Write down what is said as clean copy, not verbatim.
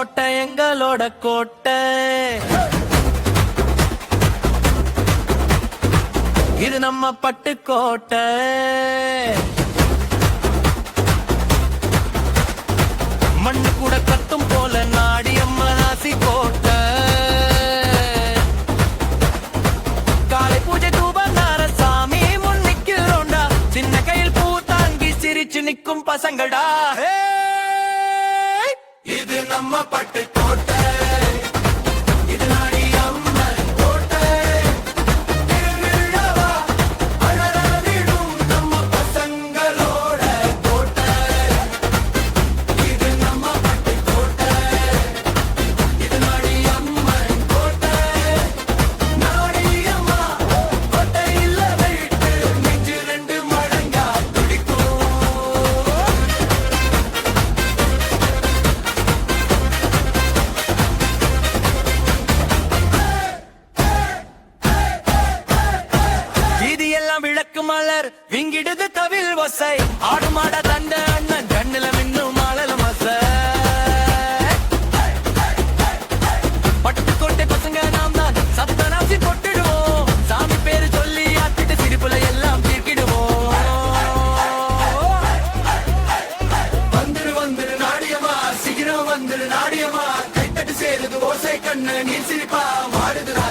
கோட்டை எங்களோட கோட்டை. இது நம்ம பட்டுக்கோட்டை. மண்ணு கூட கத்தும் போல நாடியம்ம ராசி கோட்டை. காலை பூஜை தூபங்கார சாமி முன்னிக்கிறோண்டா. சின்ன கையில் பூ தாங்கி சிரிச்சு நிக்கும் பசங்கடா. இது நம்ம பட்டுக்கோட்டை. இது நாடியம்மன் கோட்டை. திருவிழாவா அலறலிடும் நம்ம பசங்களோட கோட்டை. இது நம்ம பட்டுக்கோட்டை. இது நாடியம்மன் கோட்டை. நாடியம்மா கோட்டையில வைத்து நெஞ்சு ரெண்டு மடங்கா துடிக்கும். வீதியெல்லாம் விளக்கு மலர் விங்கிடுது தவில் ஒசை. ஆடு மாட தண்ட அண்ணன் கண்ணுல மின்னும் மாளல மச. பட்டுக்கோட்டை பசங்க நாம் தான் சப்த நாசி கொட்டிடுவோம். சாமி பேரு சொல்லி ஆத்திட்டு சிரிப்புல எல்லாம் தீர்க்கிடுவோம். வந்துரு வந்துரு நாடியமா சீக்கிரம் வந்துரு நாடியமா. கைத்தட்டு சேருது ஓசை கண்ணு நீர் சிரிப்பா மாறுது.